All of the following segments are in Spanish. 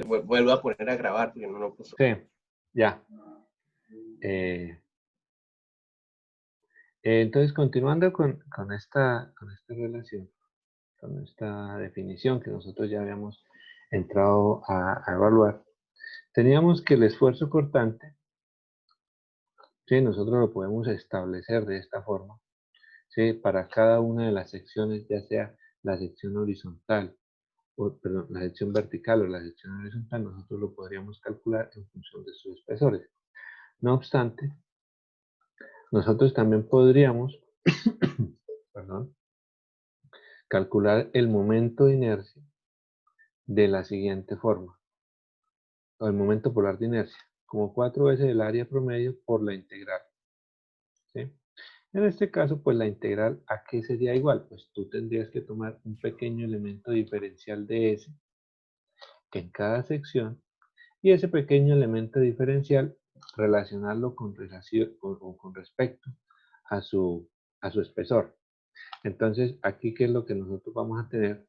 vuelvo a poner a grabar porque no lo puso. Sí, ya. Entonces, continuando con esta relación, con esta definición que nosotros ya habíamos entrado a evaluar, teníamos que el esfuerzo cortante, ¿sí? Nosotros lo podemos establecer de esta forma, ¿sí? Para cada una de las secciones, ya sea la sección horizontal, o, perdón, la sección vertical o la sección horizontal, nosotros lo podríamos calcular en función de sus espesores. No obstante, nosotros también podríamos, perdón, calcular el momento de inercia de la siguiente forma, o el momento polar de inercia, como 4 veces el área promedio por la integral, ¿sí? En este caso, pues la integral, ¿a qué sería igual? Pues tú tendrías que tomar un pequeño elemento diferencial de S en cada sección y ese pequeño elemento diferencial relacionarlo con, con respecto a a su espesor. Entonces, aquí, ¿qué es lo que nosotros vamos a tener?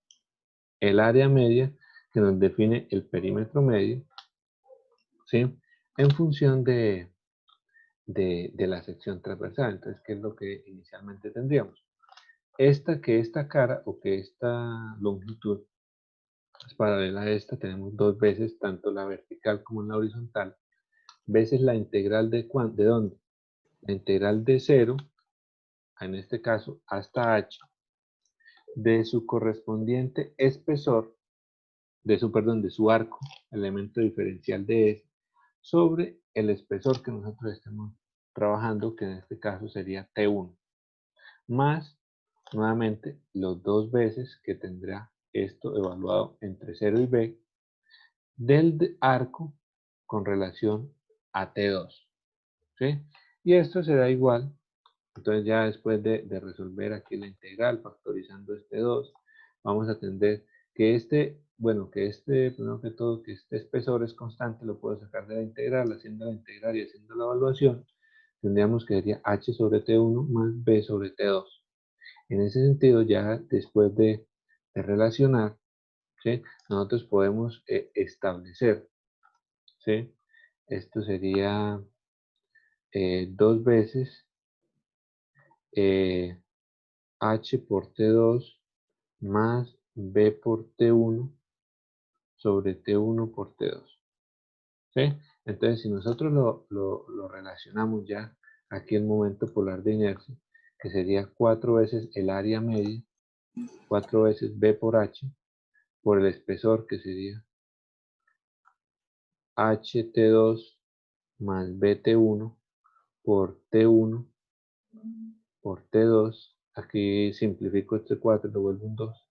El área media que nos define el perímetro medio, ¿sí? En función de la sección transversal. Entonces, ¿qué es lo que inicialmente tendríamos? Esta cara o que esta longitud es paralela a esta, tenemos dos veces, tanto la vertical como la horizontal, veces la integral ¿de dónde? La integral de 0, en este caso, hasta h, de su correspondiente espesor, de su arco, elemento diferencial de S, sobre el espesor que nosotros estemos trabajando, que en este caso sería T1, más nuevamente los dos veces que tendrá esto evaluado entre 0 y B del arco con relación a T2, ¿sí? Y esto será igual, entonces ya después de resolver aquí la integral factorizando este 2, vamos a tener que primero que todo, que este espesor es constante, lo puedo sacar de la integral, haciendo la integral y haciendo la evaluación, tendríamos que sería h sobre T1 más b sobre T2. En ese sentido, ya después de relacionar, ¿sí? Nosotros podemos establecer, ¿sí? Esto sería dos veces eh, h por T2 más b por T1 sobre T1 por T2, ¿sí? Entonces, si nosotros lo relacionamos ya, aquí el momento polar de inercia, que sería 4 veces el área media, 4 veces b por h, por el espesor, que sería ht2 más bt1 por T1 por T2, aquí simplifico este 4 y lo vuelvo un 2,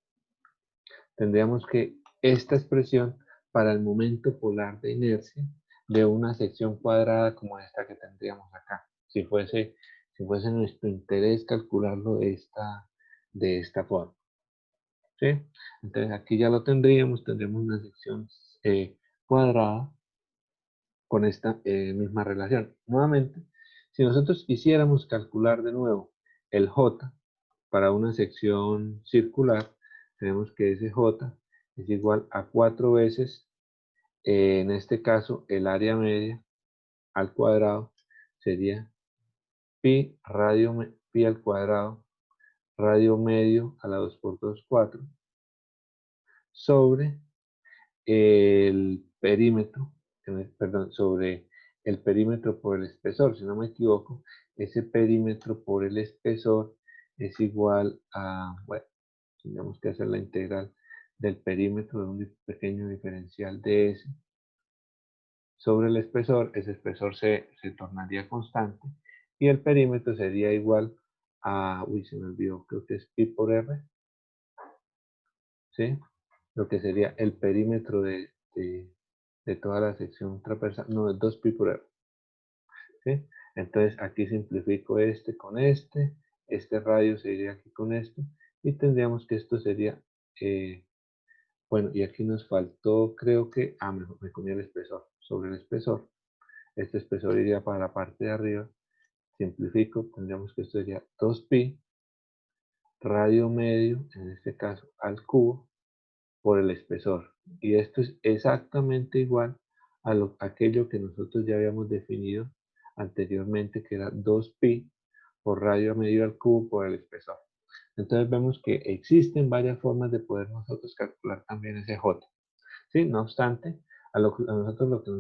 tendríamos que esta expresión para el momento polar de inercia de una sección cuadrada como esta que tendríamos acá, si fuese nuestro interés calcularlo de esta forma, ¿sí? Entonces aquí ya lo tendríamos una sección cuadrada con esta misma relación. Nuevamente, si nosotros quisiéramos calcular de nuevo el J para una sección circular, tenemos que ese J es igual a 4 veces, en este caso, el área media al cuadrado sería pi al cuadrado, radio medio a la 2 por 2, 4, sobre el perímetro, perdón, sobre el perímetro por el espesor, si no me equivoco, ese perímetro por el espesor es igual a, bueno, tendríamos que hacer la integral del perímetro de un pequeño diferencial de S sobre el espesor, ese espesor se tornaría constante y el perímetro sería igual a, uy, se me olvidó, creo que es pi por R, ¿sí? Lo que sería el perímetro de toda la sección transversal, no, es 2 pi por R, ¿sí? Entonces aquí simplifico este con este radio se iría aquí con esto, y tendríamos que esto sería, bueno, y aquí nos faltó, creo que, me comí el espesor, sobre el espesor, este espesor iría para la parte de arriba, simplifico, tendríamos que esto sería 2 pi, radio medio, en este caso al cubo, por el espesor. Y esto es exactamente igual a aquello que nosotros ya habíamos definido anteriormente, que era 2pi por radio medido al cubo por el espesor. Entonces vemos que existen varias formas de poder nosotros calcular también ese J. ¿Sí? No obstante, a nosotros lo que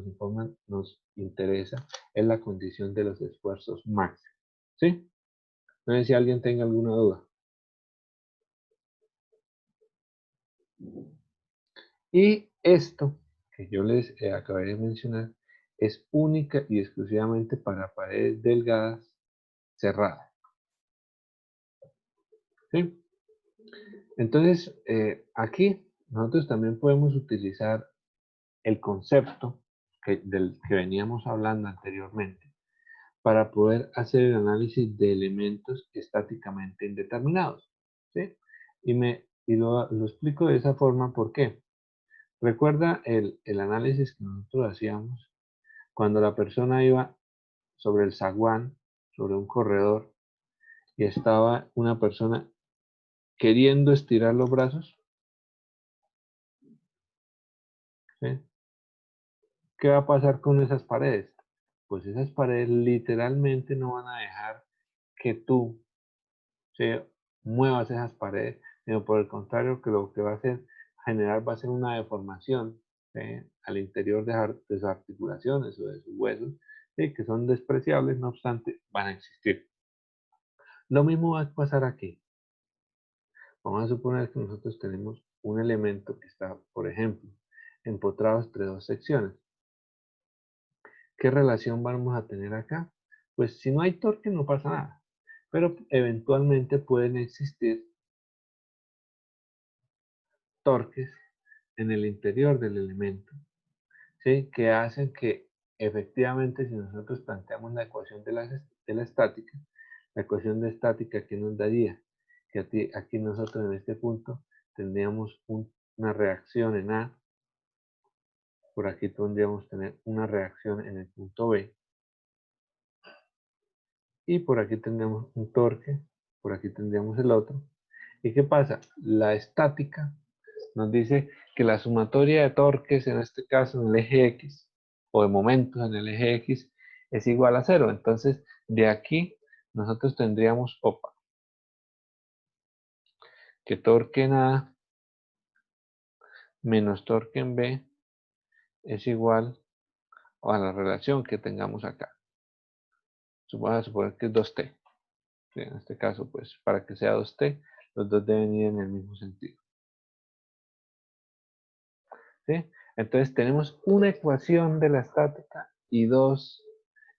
nos interesa es la condición de los esfuerzos máximos. ¿Sí? No sé si alguien tenga alguna duda. Y esto que yo les acabé de mencionar es única y exclusivamente para paredes delgadas cerradas. ¿Sí? Entonces, aquí nosotros también podemos utilizar el concepto del que veníamos hablando anteriormente para poder hacer el análisis de elementos estáticamente indeterminados. ¿Sí? Y lo explico de esa forma, ¿por qué? Recuerda el análisis que nosotros hacíamos cuando la persona iba sobre el zaguán, sobre un corredor, y estaba una persona queriendo estirar los brazos. ¿Sí? ¿Qué va a pasar con esas paredes? Pues esas paredes literalmente no van a dejar que tú, ¿sí?, muevas esas paredes, sino por el contrario, que lo que va a hacer, generar va a ser una deformación, ¿sí?, al interior de sus articulaciones o de sus huesos, ¿sí?, que son despreciables, no obstante, van a existir. Lo mismo va a pasar aquí. Vamos a suponer que nosotros tenemos un elemento que está, por ejemplo, empotrado entre dos secciones. ¿Qué relación vamos a tener acá? Pues si no hay torque no pasa nada, pero eventualmente pueden existir torques en el interior del elemento, ¿sí?, que hacen que efectivamente, si nosotros planteamos la ecuación de la estática, la ecuación de estática que nos daría que aquí nosotros en este punto tendríamos una reacción en A, por aquí tendríamos tener una reacción en el punto B, y por aquí tendríamos un torque, por aquí tendríamos el otro. ¿Y qué pasa? La estática nos dice que la sumatoria de torques, en este caso en el eje X, o de momentos en el eje X, es igual a 0. Entonces, de aquí nosotros tendríamos, que torque en A menos torque en B es igual a la relación que tengamos acá. Vamos a suponer que es 2T. En este caso, pues, para que sea 2T, los dos deben ir en el mismo sentido. ¿Sí? Entonces tenemos una ecuación de la estática y dos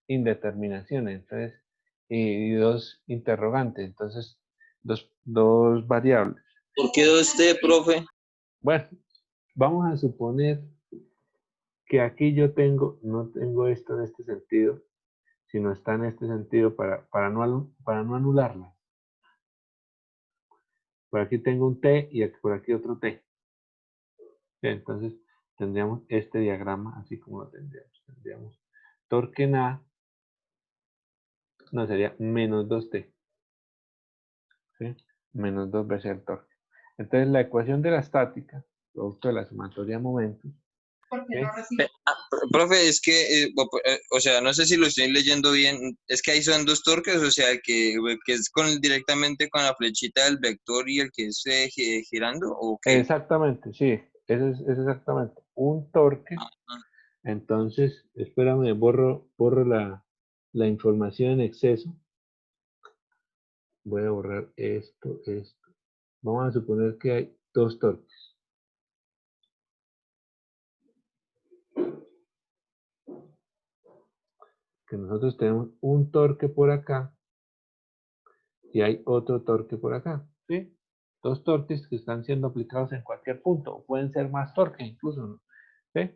indeterminaciones, entonces, y dos interrogantes, entonces dos variables. ¿Por qué 2T, profe? Bueno, vamos a suponer que aquí yo no tengo esto en este sentido, sino está en este sentido para no anularla. Por aquí tengo un T y por aquí otro T. Entonces tendríamos este diagrama así como lo tendríamos. Tendríamos torque en A, no, sería menos 2T. ¿Sí? Menos 2 veces el torque. Entonces la ecuación de la estática, producto de la sumatoria de momentos. ¿Sí? Profe, es que, o sea, no sé si lo estoy leyendo bien, es que ahí son dos torques, o sea, que es directamente con la flechita del vector y el que es girando, ¿o qué? Exactamente, sí, es exactamente un torque. Entonces, espérame, borro la información en exceso. Voy a borrar esto. Vamos a suponer que hay dos torques. Que nosotros tenemos un torque por acá y hay otro torque por acá, ¿sí? Dos torques que están siendo aplicados en cualquier punto, o pueden ser más torques incluso, ¿no? ¿Sí?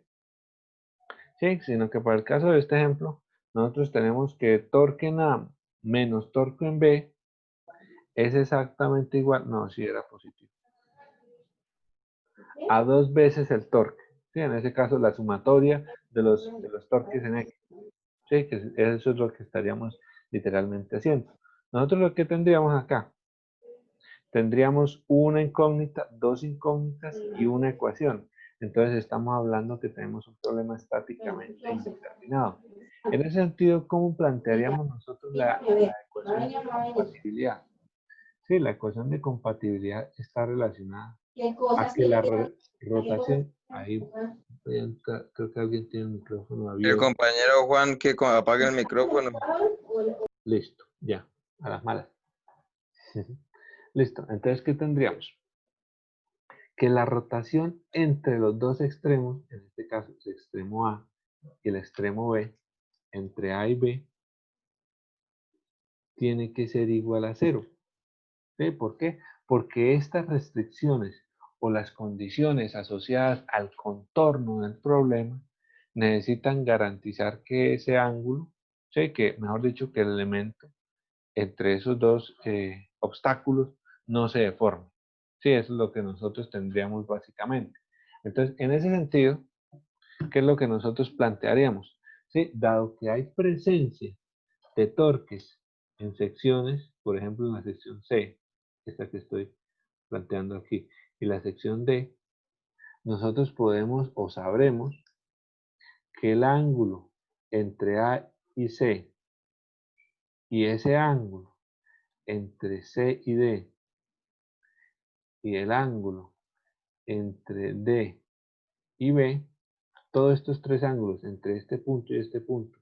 Sí, sino que para el caso de este ejemplo, nosotros tenemos que torque en A menos torque en B es exactamente igual, no, si era positivo, a 2 veces el torque. ¿Sí? En ese caso, la sumatoria de los torques en X. ¿Sí? Que eso es lo que estaríamos literalmente haciendo. Nosotros lo que tendríamos acá, tendríamos una incógnita, dos incógnitas y una ecuación. Entonces estamos hablando que tenemos un problema estáticamente indeterminado. En ese sentido, ¿cómo plantearíamos nosotros la ecuación de compatibilidad? Sí, la ecuación de compatibilidad está relacionada a que la rotación, ahí creo que alguien tiene el micrófono El abierto. compañero Juan que apague el micrófono. Listo, ya, a las malas. Listo, entonces, ¿qué tendríamos? Que la rotación entre los dos extremos, en este caso el extremo A y el extremo B, entre A y B, tiene que ser igual a 0. ¿Sí? ¿Por qué? Porque estas restricciones o las condiciones asociadas al contorno del problema necesitan garantizar que ese ángulo, ¿sí? Que mejor dicho, que el elemento entre esos dos obstáculos no se deforme. Sí, eso es lo que nosotros tendríamos básicamente. Entonces, en ese sentido, ¿qué es lo que nosotros plantearíamos? Sí, dado que hay presencia de torques en secciones, por ejemplo en la sección C, esta que estoy planteando aquí, y la sección D, nosotros podemos o sabremos que el ángulo entre A y C y ese ángulo entre C y D y el ángulo entre D y B, todos estos tres ángulos entre este punto y este punto,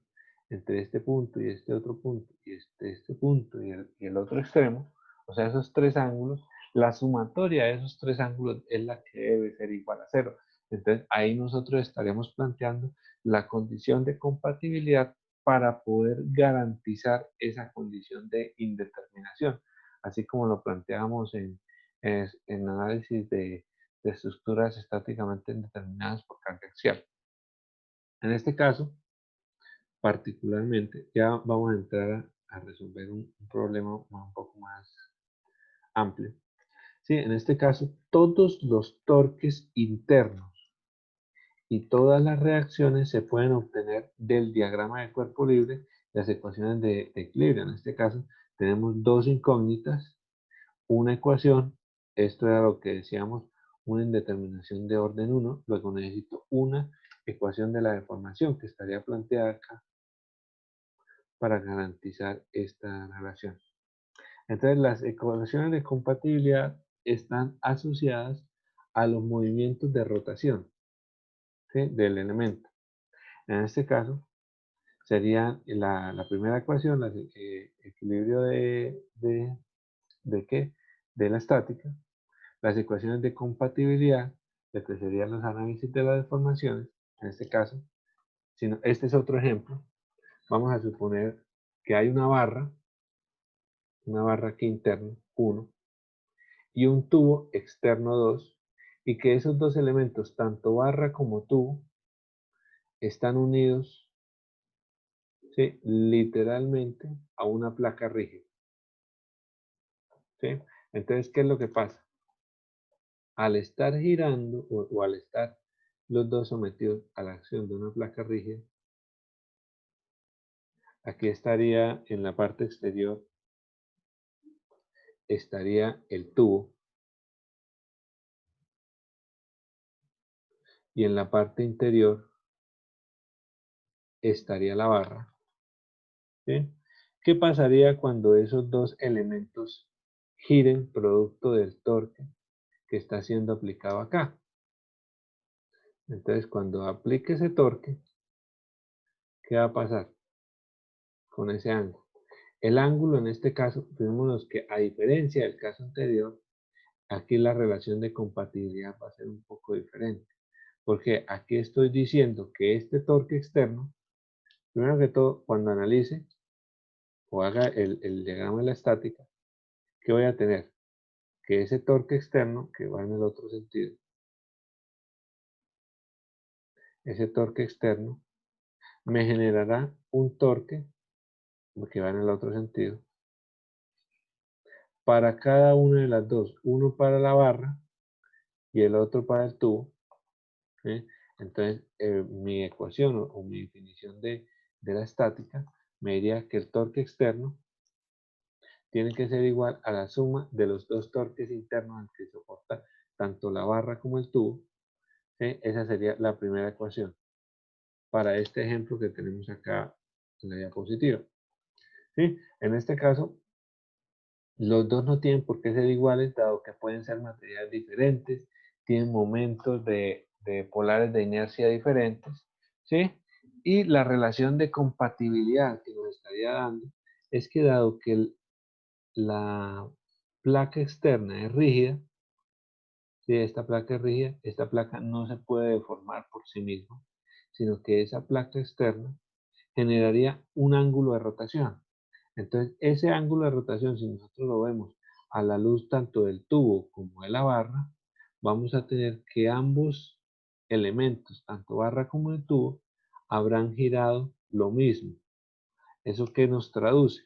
entre este punto y este otro punto, y este punto y el otro extremo, o sea, esos tres ángulos, la sumatoria de esos tres ángulos es la que debe ser igual a 0. Entonces, ahí nosotros estaríamos planteando la condición de compatibilidad para poder garantizar esa condición de indeterminación, así como lo planteábamos en análisis de estructuras estáticamente indeterminadas por carga axial. En este caso, particularmente, ya vamos a entrar a resolver un problema un poco más amplio. Sí, en este caso, todos los torques internos y todas las reacciones se pueden obtener del diagrama de cuerpo libre, las ecuaciones de equilibrio. En este caso, tenemos dos incógnitas, una ecuación, esto era lo que decíamos, una indeterminación de orden 1, luego necesito una ecuación de la deformación que estaría planteada acá para garantizar esta relación. Entonces las ecuaciones de compatibilidad están asociadas a los movimientos de rotación, ¿sí? Del elemento. En este caso sería la primera ecuación, el equilibrio ¿de qué? De la estática. Las ecuaciones de compatibilidad, lo que serían los análisis de las deformaciones, en este caso, sino, este es otro ejemplo. Vamos a suponer que hay una barra aquí interna, 1, y un tubo externo, 2, y que esos dos elementos, tanto barra como tubo, están unidos, ¿sí? Literalmente a una placa rígida. ¿Sí? Entonces, ¿qué es lo que pasa? Al estar girando o al estar los dos sometidos a la acción de una placa rígida, aquí estaría en la parte exterior, estaría el tubo, y en la parte interior estaría la barra. ¿Sí? ¿Qué pasaría cuando esos dos elementos giren producto del torque que está siendo aplicado acá? Entonces, cuando aplique ese torque, ¿qué va a pasar con ese ángulo? El ángulo en este caso, fijémonos que a diferencia del caso anterior, aquí la relación de compatibilidad va a ser un poco diferente. Porque aquí estoy diciendo que este torque externo, primero que todo, cuando analice o haga el diagrama de la estática, ¿qué voy a tener? Que ese torque externo, que va en el otro sentido, ese torque externo me generará un torque que va en el otro sentido para cada una de las dos, uno para la barra y el otro para el tubo. ¿Sí? Entonces, mi ecuación o mi definición de la estática me diría que el torque externo tiene que ser igual a la suma de los dos torques internos que soporta tanto la barra como el tubo. ¿Sí? Esa sería la primera ecuación para este ejemplo que tenemos acá en la diapositiva. ¿Sí? En este caso, los dos no tienen por qué ser iguales, dado que pueden ser materiales diferentes, tienen momentos de polares de inercia diferentes, ¿sí? Y la relación de compatibilidad que nos estaría dando es que dado que la placa externa es rígida, ¿sí? Esta placa es rígida, esta placa no se puede deformar por sí misma, sino que esa placa externa generaría un ángulo de rotación. Entonces, ese ángulo de rotación, si nosotros lo vemos a la luz tanto del tubo como de la barra, vamos a tener que ambos elementos, tanto barra como el tubo, habrán girado lo mismo. ¿Eso qué nos traduce?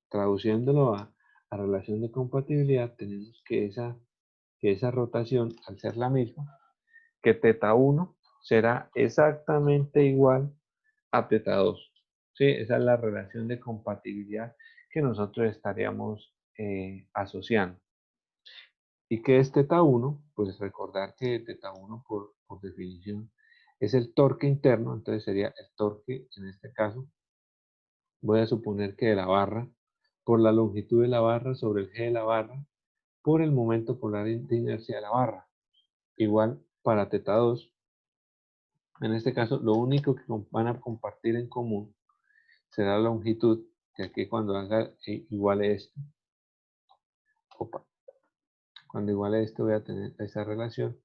Traduciéndolo a relación de compatibilidad, tenemos que esa rotación, al ser la misma, que θ1 será exactamente igual a θ2. ¿Sí? Esa es la relación de compatibilidad que nosotros estaríamos asociando. ¿Y qué es θ1? Pues recordar que θ1 por definición es el torque interno, entonces sería el torque, en este caso, voy a suponer que de la barra, por la longitud de la barra sobre el G de la barra, por el momento polar de inercia de la barra. Igual para θ2, en este caso, lo único que van a compartir en común será la longitud, que aquí cuando haga iguale esto, cuando iguale esto voy a tener esa relación.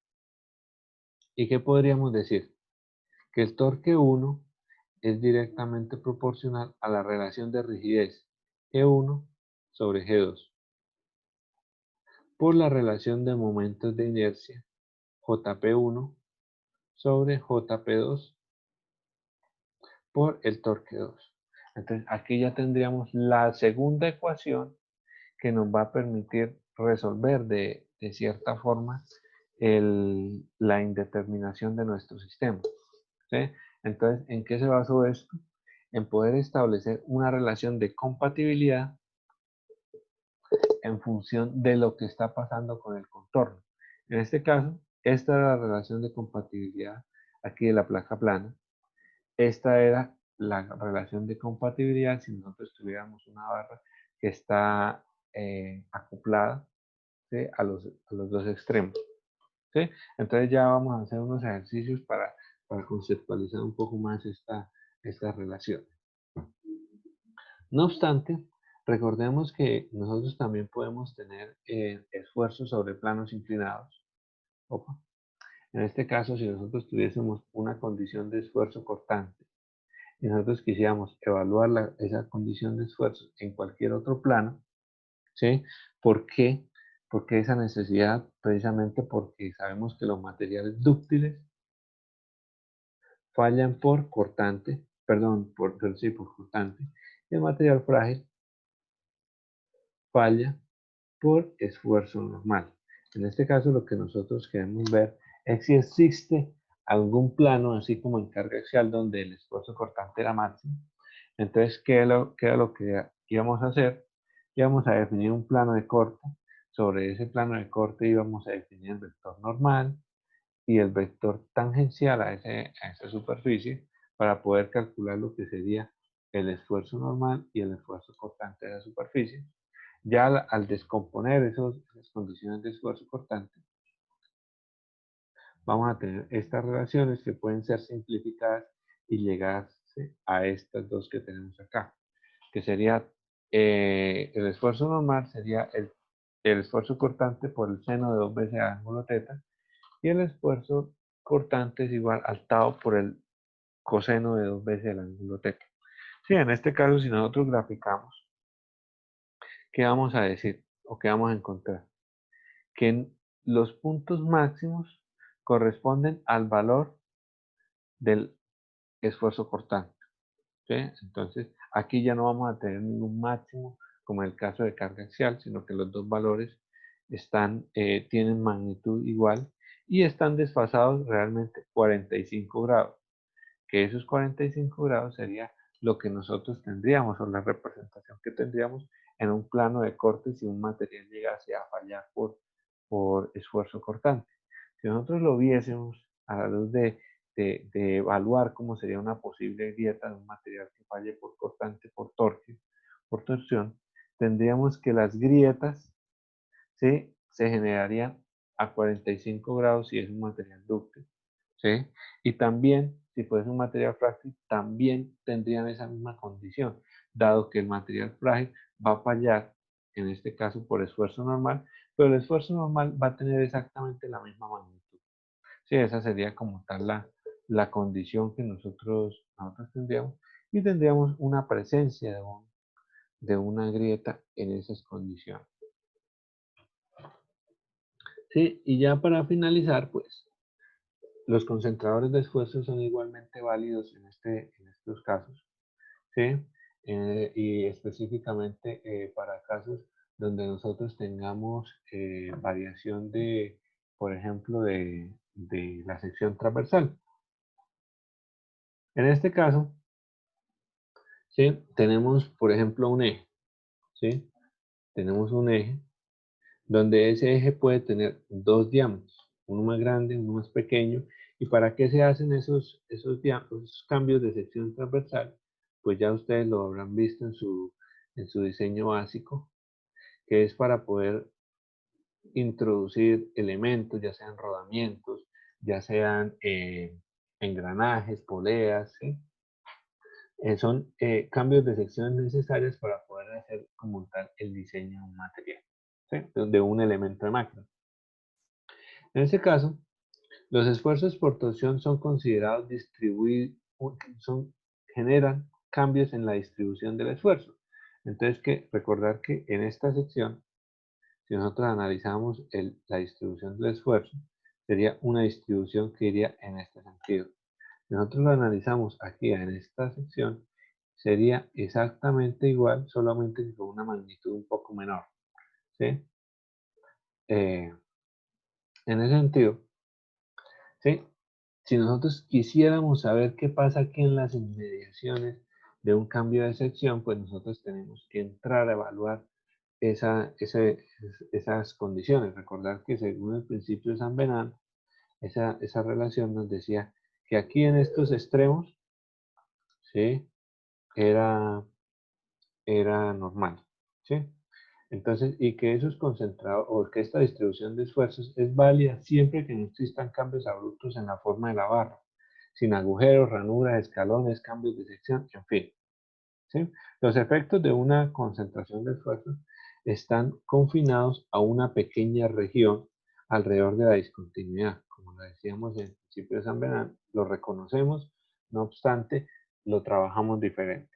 ¿Y qué podríamos decir? Que el torque 1 es directamente proporcional a la relación de rigidez G1 sobre G2 por la relación de momentos de inercia JP1 sobre JP2 por el torque 2. Entonces aquí ya tendríamos la segunda ecuación que nos va a permitir resolver de cierta forma la indeterminación de nuestro sistema. ¿Sí? Entonces, ¿en qué se basó esto? En poder establecer una relación de compatibilidad en función de lo que está pasando con el contorno. En este caso, esta era la relación de compatibilidad aquí de la placa plana. Esta era la relación de compatibilidad si nosotros tuviéramos una barra que está acoplada, ¿sí? a los dos extremos. ¿Sí? Entonces ya vamos a hacer unos ejercicios para conceptualizar un poco más esta relación. No obstante, recordemos que nosotros también podemos tener esfuerzos sobre planos inclinados. Opa. En este caso, si nosotros tuviésemos una condición de esfuerzo cortante y nosotros quisiéramos evaluar esa condición de esfuerzo en cualquier otro plano, ¿sí? ¿Por qué? Porque esa necesidad, precisamente porque sabemos que los materiales dúctiles fallan por cortante, perdón, por cortante, y el material frágil falla por esfuerzo normal. En este caso, lo que nosotros queremos ver es si existe algún plano, así como en carga axial, donde el esfuerzo cortante era máximo. Entonces, ¿qué era lo que íbamos a hacer? Íbamos a definir un plano de corte. Sobre ese plano de corte íbamos a definir el vector normal y el vector tangencial a esa superficie para poder calcular lo que sería el esfuerzo normal y el esfuerzo cortante de la superficie. Ya al descomponer esas condiciones de esfuerzo cortante, vamos a tener estas relaciones que pueden ser simplificadas y llegarse a estas dos que tenemos acá, que sería el esfuerzo normal sería el esfuerzo cortante por el seno de 2 veces el ángulo θ, y el esfuerzo cortante es igual al tau por el coseno de 2 veces el ángulo θ. Sí, en este caso, si nosotros graficamos, ¿qué vamos a decir o qué vamos a encontrar? Que los puntos máximos corresponden al valor del esfuerzo cortante. ¿Sí? Entonces, aquí ya no vamos a tener ningún máximo, como en el caso de carga axial, sino que los dos valores tienen magnitud igual y están desfasados realmente 45 grados, que esos 45 grados sería lo que nosotros tendríamos o la representación que tendríamos en un plano de corte si un material llegase a fallar por esfuerzo cortante. Si nosotros lo viésemos a la luz de evaluar cómo sería una posible grieta de un material que falle por cortante, por torque, por torsión, tendríamos que las grietas, ¿sí?, se generarían a 45 grados si es un material dúctil, ¿sí? Y también, si fuese un material frágil, también tendrían esa misma condición, dado que el material frágil va a fallar, en este caso por esfuerzo normal, pero el esfuerzo normal va a tener exactamente la misma magnitud. Sí, esa sería como tal la condición que nosotros tendríamos, y tendríamos una presencia de una grieta en esas condiciones. Sí, y ya para finalizar, pues, los concentradores de esfuerzo son igualmente válidos en estos casos, ¿sí? Y específicamente para casos donde nosotros tengamos variación de, por ejemplo, de la sección transversal. En este caso, ¿sí?, tenemos, por ejemplo, un eje, ¿sí? Tenemos un eje donde ese eje puede tener dos diámetros, uno más grande, uno más pequeño. ¿Y para qué se hacen esos cambios de sección transversal? Pues ya ustedes lo habrán visto en su diseño básico, que es para poder introducir elementos, ya sean rodamientos, ya sean engranajes, poleas, ¿sí? Son cambios de sección necesarios para poder hacer como tal el diseño de un material, ¿sí?, de un elemento de máquina. En este caso, los esfuerzos por torsión son considerados generan cambios en la distribución del esfuerzo. Entonces, recordar que en esta sección, si nosotros analizamos la distribución del esfuerzo, sería una distribución que iría en este sentido. Si nosotros lo analizamos aquí en esta sección, sería exactamente igual, solamente con una magnitud un poco menor, ¿sí? En ese sentido, ¿sí?, si nosotros quisiéramos saber qué pasa aquí en las inmediaciones de un cambio de sección, pues nosotros tenemos que entrar a evaluar esas condiciones. Recordar que según el principio de San Venant, esa relación nos decía que aquí en estos extremos, ¿sí?, era normal, ¿sí? Entonces, y que esos concentrados, o que esta distribución de esfuerzos es válida siempre que no existan cambios abruptos en la forma de la barra, sin agujeros, ranuras, escalones, cambios de sección, en fin, ¿sí? Los efectos de una concentración de esfuerzos están confinados a una pequeña región alrededor de la discontinuidad. Como lo decíamos en el principio de San Venant, lo reconocemos, no obstante, lo trabajamos diferente.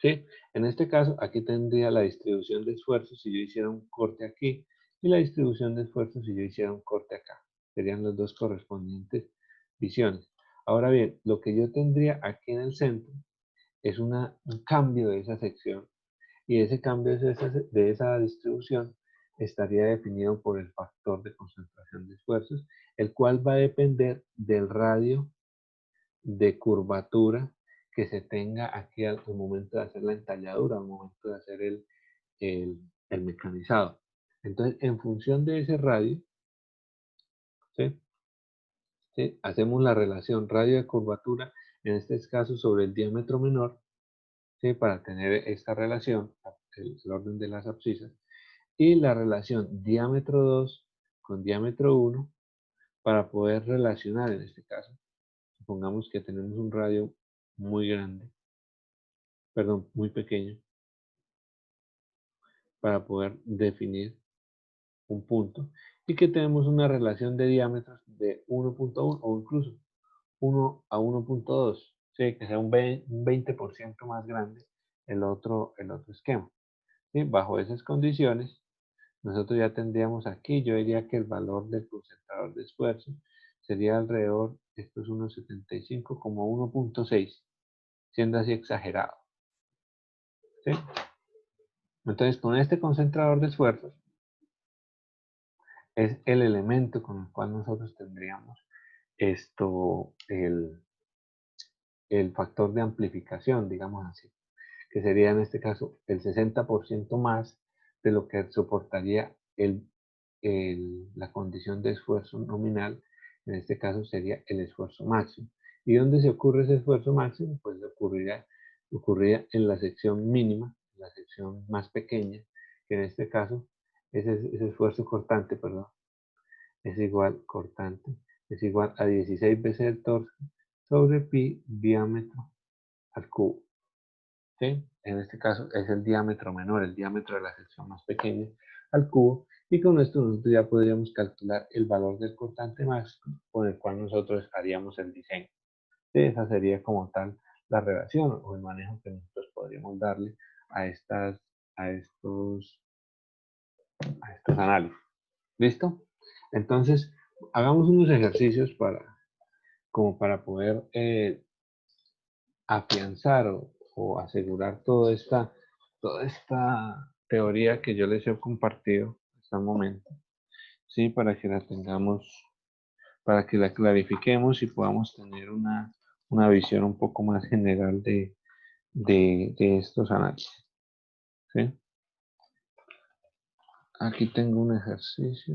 ¿Sí? En este caso, aquí tendría la distribución de esfuerzos si yo hiciera un corte aquí, y la distribución de esfuerzos si yo hiciera un corte acá. Serían las dos correspondientes visiones. Ahora bien, lo que yo tendría aquí en el centro es un cambio de esa sección, y ese cambio de esa distribución estaría definido por el factor de concentración de esfuerzos, el cual va a depender del radio de curvatura que se tenga aquí al momento de hacer la entalladura, al momento de hacer el mecanizado. Entonces, en función de ese radio, ¿sí?, ¿sí?, hacemos la relación radio de curvatura, en este caso sobre el diámetro menor, ¿sí?, para tener esta relación, el orden de las abscisas, y la relación diámetro 2 con diámetro 1 para poder relacionar, en este caso, supongamos que tenemos un radio muy grande, perdón, muy pequeño, para poder definir un punto, y que tenemos una relación de diámetros de 1.1 o incluso 1 a 1.2, ¿sí?, que sea un 20% más grande el otro esquema, ¿sí? Bajo esas condiciones, nosotros ya tendríamos aquí, yo diría que el valor del concentrador de esfuerzo sería alrededor, esto es 1.75 como 1.6, siendo así exagerado, ¿sí? Entonces, con este concentrador de esfuerzos, es el elemento con el cual nosotros tendríamos el factor de amplificación, digamos así, que sería en este caso el 60% más de lo que soportaría la condición de esfuerzo nominal, en este caso sería el esfuerzo máximo. ¿Y dónde se ocurre ese esfuerzo máximo? Pues ocurriría en la sección mínima, la sección más pequeña, que en este caso ese esfuerzo cortante, perdón, es igual a 16 veces el torque sobre pi diámetro al cubo. ¿Sí? En este caso es el diámetro menor, el diámetro de la sección más pequeña al cubo, y con esto nosotros ya podríamos calcular el valor del cortante máximo con el cual nosotros haríamos el diseño. ¿Sí? Esa sería como tal la relación o el manejo que nosotros podríamos darle a estos análisis. ¿Listo? Entonces, hagamos unos ejercicios como para poder afianzar o asegurar toda esta teoría que yo les he compartido hasta el momento, ¿sí? Para que la tengamos, para que la clarifiquemos y podamos tener una visión un poco más general de estos análisis, ¿sí? Aquí tengo un ejercicio.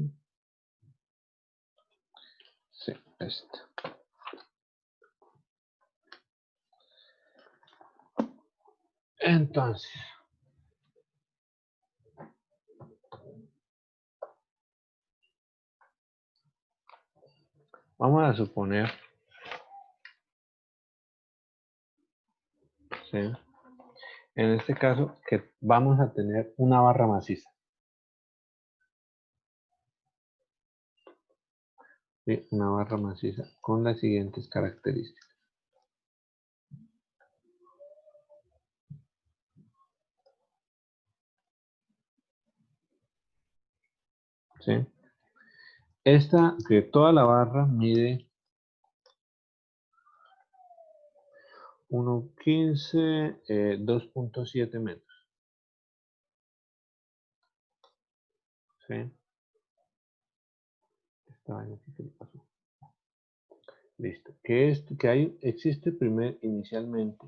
Sí, este. Entonces, vamos a suponer, ¿sí? En este caso, que vamos a tener una barra maciza. ¿Sí? Una barra maciza con las siguientes características. ¿Sí? Que toda la barra mide 1,15, 2,7 metros. ¿Sí? Esta vaina aquí que le pasó. Listo. Existe inicialmente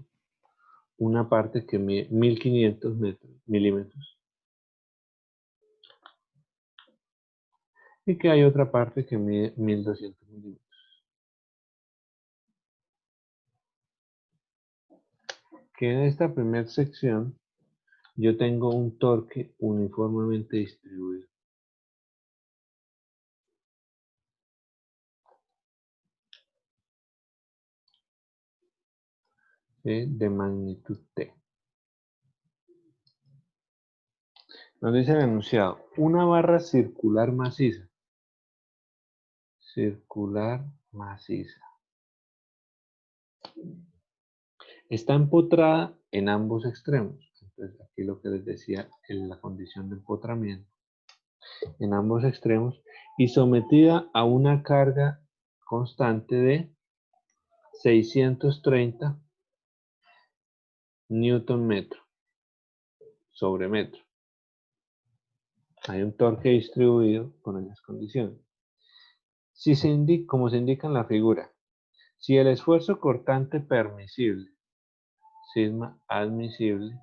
una parte que mide 1500 milímetros y que hay otra parte que mide 1200 milímetros. Que en esta primera sección yo tengo un torque uniformemente distribuido. ¿Sí? De magnitud T. Nos dice el enunciado, una barra circular maciza. Circular maciza. Está empotrada en ambos extremos. Entonces, aquí lo que les decía en la condición de empotramiento. En ambos extremos. Y sometida a una carga constante de 630 newton metro sobre metro. Hay un torque distribuido con esas condiciones. Como se indica en la figura, si el esfuerzo cortante permisible, sigma admisible,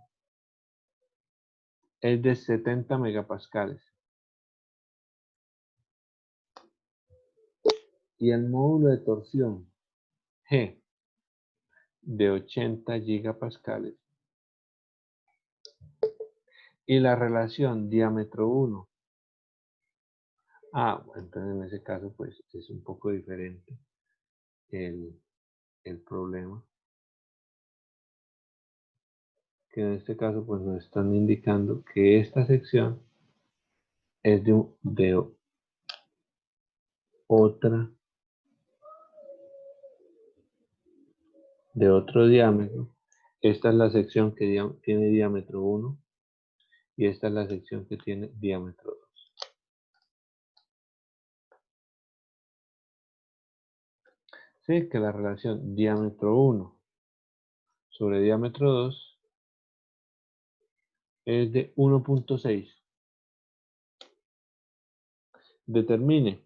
es de 70 megapascales y el módulo de torsión G de 80 gigapascales y la relación diámetro 1. Entonces en ese caso pues es un poco diferente el problema. Que en este caso pues nos están indicando que esta sección es de otro diámetro. Esta es la sección que tiene diámetro 1 y esta es la sección que tiene diámetro 2. Sí, que la relación diámetro 1 sobre diámetro 2 es de 1,6. Determine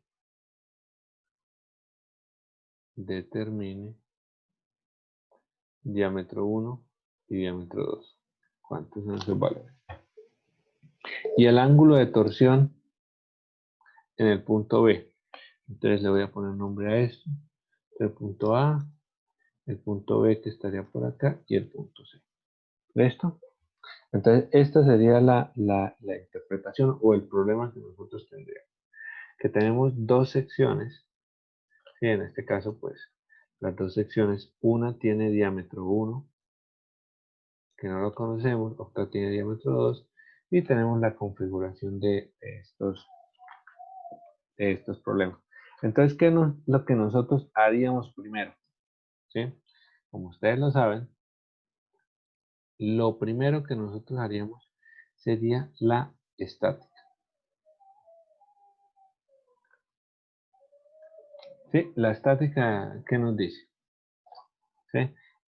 diámetro 1 y diámetro 2. ¿Cuántos son esos valores? Y el ángulo de torsión en el punto B. Entonces le voy a poner nombre a esto. El punto A, el punto B que estaría por acá y el punto C. ¿Listo? Entonces esta sería la interpretación o el problema que nosotros tendríamos. Que tenemos dos secciones. Sí, en este caso, pues, las dos secciones, una tiene diámetro 1, que no lo conocemos, otra tiene diámetro 2, y tenemos la configuración de estos problemas. Entonces, ¿qué es lo que nosotros haríamos primero? ¿Sí? Como ustedes lo saben, lo primero que nosotros haríamos sería la estática. ¿Sí? La estática, ¿qué nos dice? ¿Sí?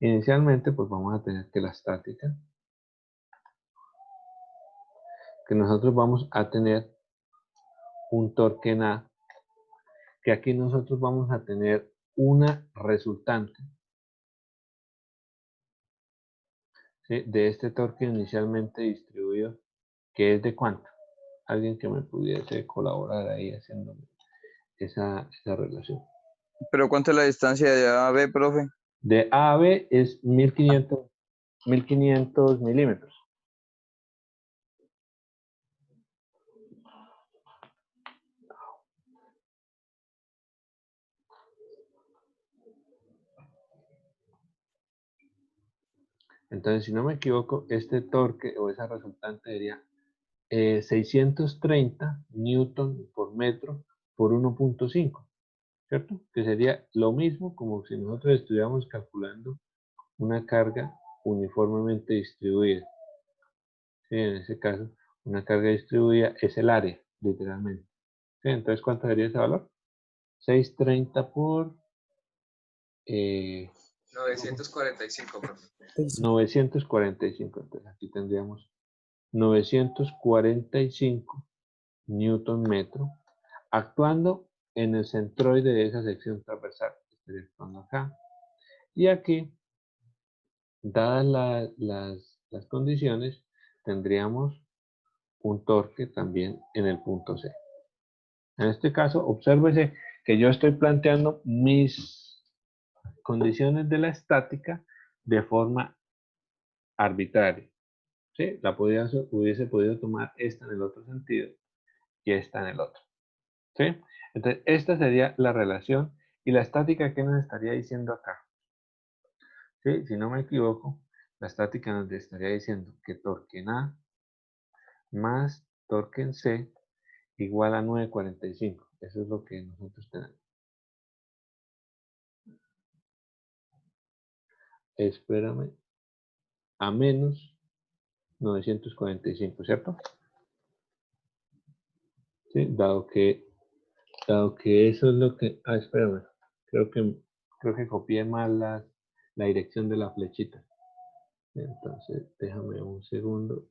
Inicialmente, pues vamos a tener que la estática, que nosotros vamos a tener un torque en A, que aquí nosotros vamos a tener una resultante, ¿sí?, de este torque inicialmente distribuido, que es de cuánto. Alguien que me pudiese colaborar ahí haciendo esa relación. ¿Pero cuánto es la distancia de A a B, profe? De A a B es 1500 milímetros. Entonces, si no me equivoco, este torque o esa resultante sería 630 newton por metro por 1.5, ¿cierto? Que sería lo mismo como si nosotros estuviéramos calculando una carga uniformemente distribuida. ¿Sí? En ese caso, una carga distribuida es el área, literalmente. ¿Sí? Entonces, ¿cuánto sería ese valor? 630 por 945, profe. 945. Entonces, aquí tendríamos 945 newton metro, actuando en el centroide de esa sección transversal. Estaría actuando acá. Y aquí, dadas las condiciones, tendríamos un torque también en el punto C. En este caso, obsérvese que yo estoy planteando mis condiciones de la estática de forma arbitraria. ¿Sí? Hubiese podido tomar esta en el otro sentido y esta en el otro. ¿Sí? Entonces, esta sería la relación. Y la estática, ¿qué nos estaría diciendo acá? ¿Sí? Si no me equivoco, la estática nos estaría diciendo que torque en A más torque en C igual a 945. Eso es lo que nosotros tenemos. Espérame. A menos 945, ¿cierto? Sí, dado que eso es lo que... Ah, espérame. Creo que copié mal la dirección de la flechita. Entonces, déjame un segundo.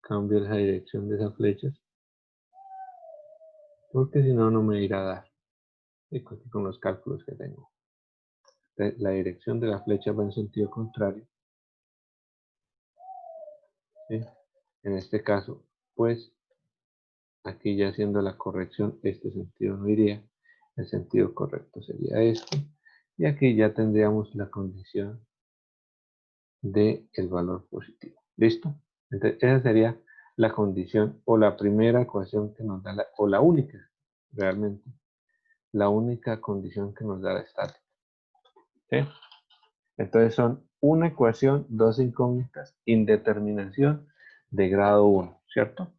Cambio esa dirección de esas flechas. Porque si no, no me irá a dar. Y con los cálculos que tengo. La dirección de la flecha va en sentido contrario. ¿Sí? En este caso, pues, aquí ya haciendo la corrección, este sentido no iría. El sentido correcto sería esto. Y aquí ya tendríamos la condición del valor positivo. ¿Listo? Entonces, esa sería la condición o la primera ecuación que nos da, o la única, realmente, la única condición que nos da la estática. ¿Sí? Entonces son una ecuación, dos incógnitas, indeterminación de grado 1, ¿cierto?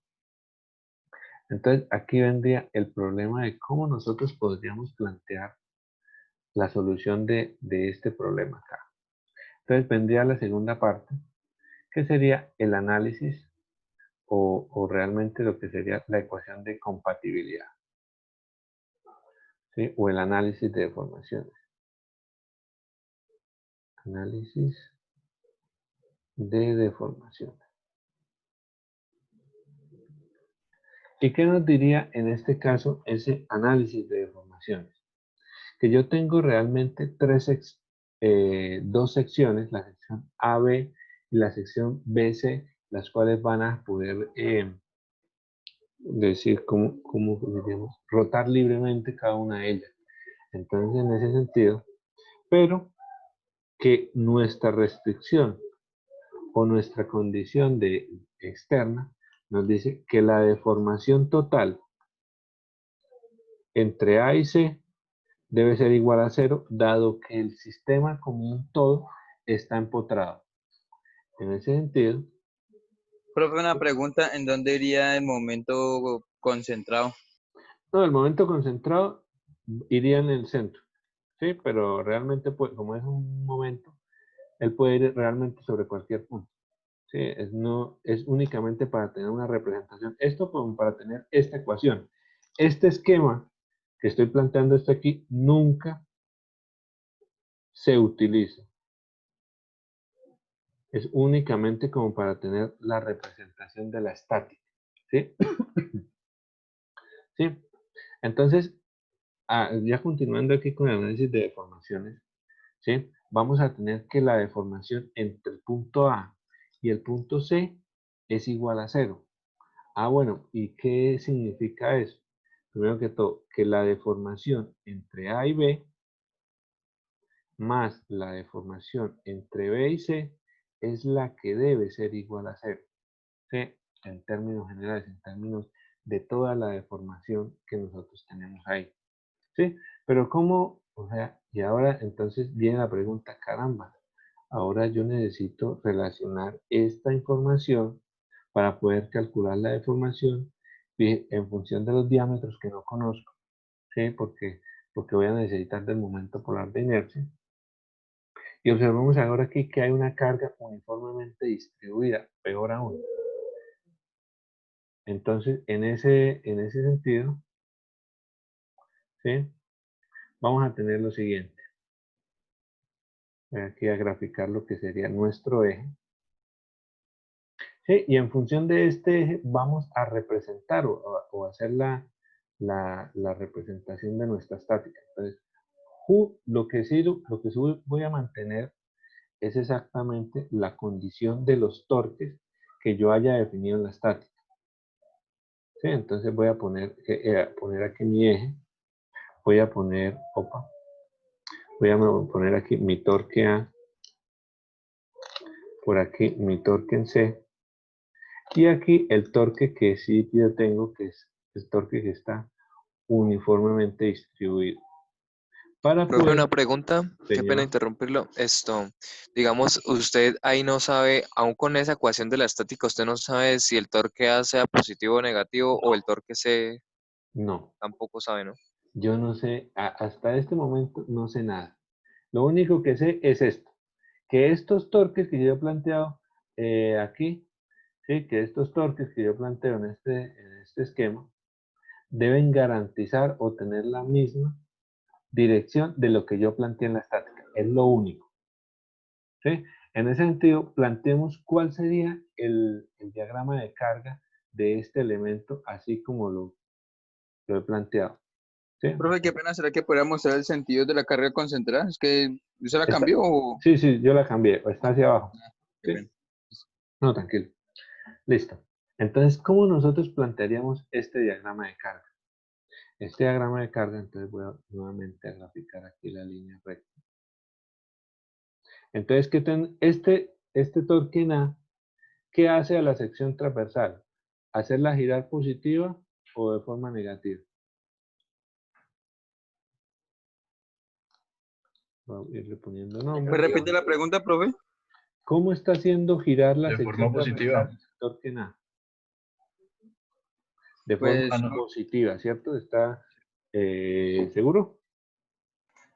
Entonces aquí vendría el problema de cómo nosotros podríamos plantear la solución de este problema acá. Entonces vendría la segunda parte, que sería el análisis o realmente lo que sería la ecuación de compatibilidad, ¿sí? O el análisis de deformaciones. Análisis de deformaciones. ¿Y qué nos diría en este caso ese análisis de deformaciones? Que yo tengo realmente dos secciones, la sección AB y la sección BC, las cuales van a poder decir cómo diríamos, rotar libremente cada una de ellas. Entonces, en ese sentido, pero que nuestra restricción o nuestra condición de externa nos dice que la deformación total entre A y C debe ser igual a 0, dado que el sistema como un todo está empotrado. En ese sentido... Profe, una pregunta, ¿en dónde iría el momento concentrado? No, el momento concentrado iría en el centro, ¿sí? Pero realmente, como es un momento, él puede ir realmente sobre cualquier punto. ¿Sí? Es únicamente para tener una representación. Esto como para tener esta ecuación. Este esquema que estoy planteando aquí nunca se utiliza. Es únicamente como para tener la representación de la estática. ¿Sí? ¿Sí? Entonces, ya continuando aquí con el análisis de deformaciones, ¿sí? Vamos a tener que la deformación entre el punto A y el punto C es igual a 0. Bueno, ¿y qué significa eso? Primero que todo, que la deformación entre A y B más la deformación entre B y C es la que debe ser igual a 0. ¿Sí? En términos generales, en términos de toda la deformación que nosotros tenemos ahí. ¿Sí? Pero ¿cómo? O sea, y ahora entonces viene la pregunta, caramba, ahora yo necesito relacionar esta información para poder calcular la deformación en función de los diámetros que no conozco, ¿sí? Porque voy a necesitar del momento polar de inercia. Y observemos ahora aquí que hay una carga uniformemente distribuida, peor aún. Entonces, en ese sentido, ¿sí? Vamos a tener lo siguiente. Voy aquí a graficar lo que sería nuestro eje. ¿Sí? Y en función de este eje vamos a representar o hacer la representación de nuestra estática. Entonces, lo que sí voy a mantener es exactamente la condición de los torques que yo haya definido en la estática. ¿Sí? Entonces voy a poner aquí mi eje, voy a poner aquí mi torque A, por aquí mi torque en C, y aquí el torque que sí yo tengo, que es el torque que está uniformemente distribuido. Para Profe, poder, una pregunta, qué pena señor, interrumpirlo. Digamos, usted ahí no sabe, aún con esa ecuación de la estática, usted no sabe si el torque A sea positivo o negativo, o el torque C no, tampoco sabe, ¿no? yo no sé, hasta este momento no sé nada. Lo único que sé es esto, que estos torques que yo he planteado aquí, ¿sí? Que estos torques que yo planteo en este esquema, deben garantizar o tener la misma dirección de lo que yo planteé en la estática. Es lo único. ¿Sí? En ese sentido, planteemos cuál sería el diagrama de carga de este elemento, así como lo he planteado. ¿Sí? Profe, qué pena, ¿será que podría mostrar el sentido de la carga concentrada? Es que, ¿usted la Está, cambió o...? sí, sí, yo la cambié. Está hacia abajo. Qué ¿Sí? pena. No, tranquilo. Listo. Entonces, ¿cómo nosotros plantearíamos este diagrama de carga? Este diagrama de carga, entonces voy nuevamente a graficar aquí la línea recta. Entonces, este torque en A, ¿qué hace a la sección transversal? ¿Hacerla girar positiva o de forma negativa? Voy a irle poniendo ¿Me nombre. repite la pregunta, profe? ¿Cómo está haciendo girar la De sección forma transversal positiva. el torque en A? De forma Pues, positiva, ¿cierto? ¿Está seguro?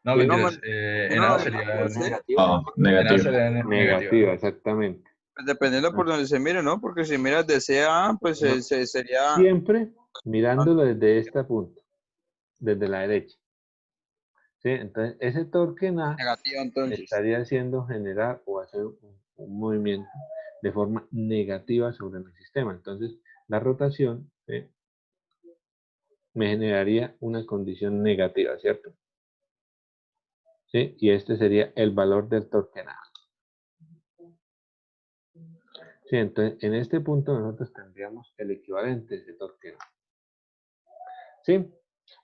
No, Sí. mentiras. En A no, sería Ah, en A negativo. sería negativa. Negativa, exactamente. pues dependiendo por donde se mire, ¿no? Porque si miras de C a A, pues No, sería siempre mirándolo desde este punto, desde la derecha. ¿Sí? Entonces, ese torque en A negativo, entonces. estaría haciendo generar o hacer un movimiento de forma negativa sobre mi sistema. Entonces, la rotación, ¿sí? Me generaría una condición negativa, ¿cierto? ¿Sí? Y este sería el valor del torque en A. Sí, entonces en este punto nosotros tendríamos el equivalente de ese torque A. ¿Sí?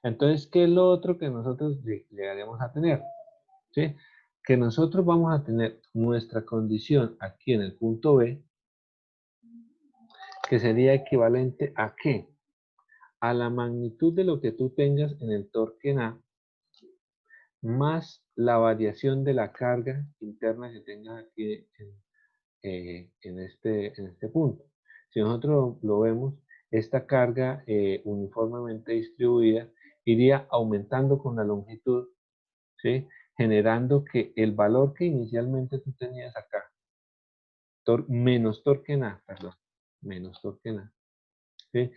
Entonces, ¿qué es lo otro que nosotros llegaremos a tener? ¿Sí? Que nosotros vamos a tener nuestra condición aquí en el punto B, que sería equivalente ¿a qué? A la magnitud de lo que tú tengas en el torque en A, más la variación de la carga interna que tengas aquí en este punto. Si nosotros lo vemos, esta carga uniformemente distribuida iría aumentando con la longitud, ¿sí? Generando que el valor que inicialmente tú tenías acá, menos torque en A, perdón, menos torque en A, ¿sí?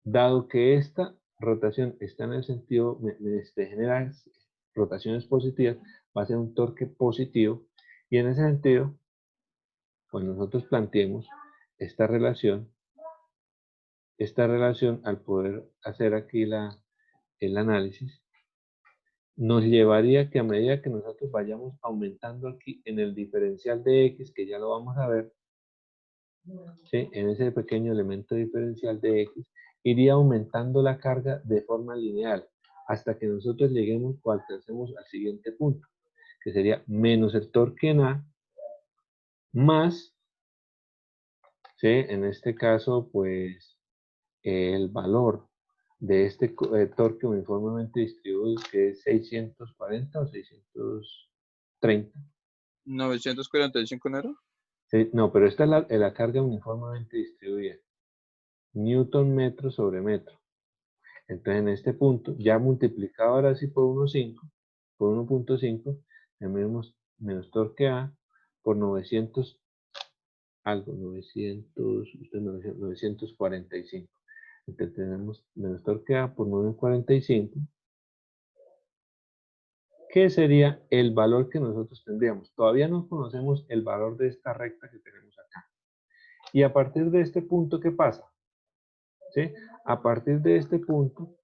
Dado que esta rotación está en el sentido, genera rotaciones positivas, va a ser un torque positivo, y en ese sentido, pues nosotros planteemos esta relación al poder hacer aquí el análisis, nos llevaría que a medida que nosotros vayamos aumentando aquí en el diferencial de X, que ya lo vamos a ver, ¿sí? En ese pequeño elemento diferencial de X, iría aumentando la carga de forma lineal, hasta que nosotros lleguemos o alcancemos al siguiente punto, que sería menos el torque en A, más, ¿sí? En este caso, pues, el valor de este torque uniformemente distribuido, que es 640 o 630. 945 ¿no era? Sí, no, pero esta es la carga uniformemente distribuida. Newton metro sobre metro. Entonces en este punto, ya multiplicado ahora sí por 1.5, por 1.5, tenemos menos torque A por 900 algo, 945. Entonces tenemos menos torque A por 945. ¿Qué sería el valor que nosotros tendríamos? Todavía no conocemos el valor de esta recta que tenemos acá. Y a partir de este punto, ¿qué pasa? ¿Sí? A partir de este punto,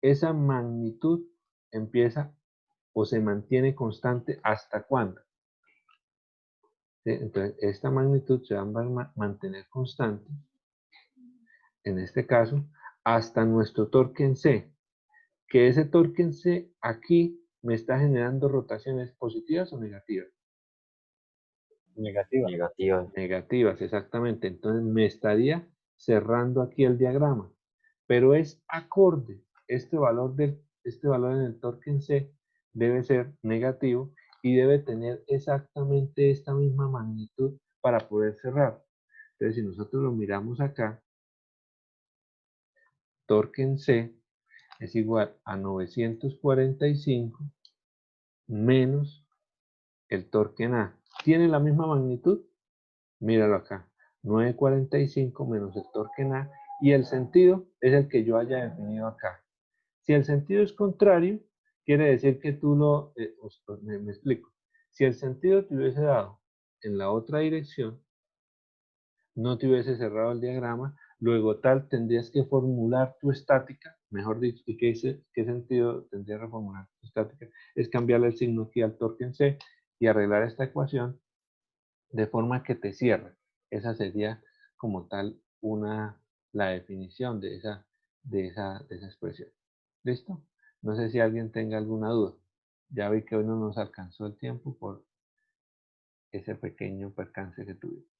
esa magnitud empieza o se mantiene constante ¿hasta cuándo? ¿Sí? Entonces, esta magnitud se va a mantener constante, en este caso, hasta nuestro torque en C, que ese torque en C aquí me está generando rotaciones positivas o negativas. Negativa. Negativas, exactamente. Entonces me estaría cerrando aquí el diagrama, pero es acorde. Este valor en el torque en C debe ser negativo y debe tener exactamente esta misma magnitud para poder cerrar. Entonces, si nosotros lo miramos acá, torque en C es igual a 945 menos el torque en A. ¿Tiene la misma magnitud? Míralo acá. 945 menos el torque en A. Y el sentido es el que yo haya definido acá. Si el sentido es contrario, quiere decir que tú me explico. Si el sentido te hubiese dado en la otra dirección, no te hubiese cerrado el diagrama, luego tal tendrías que formular tu estática, mejor dicho, ¿y qué sentido tendría reformular tu estática? Es cambiarle el signo aquí al torque en C y arreglar esta ecuación de forma que te cierre. Esa sería como tal la definición de esa expresión. ¿Listo? No sé si alguien tenga alguna duda. Ya vi que hoy no nos alcanzó el tiempo por ese pequeño percance que tuvimos.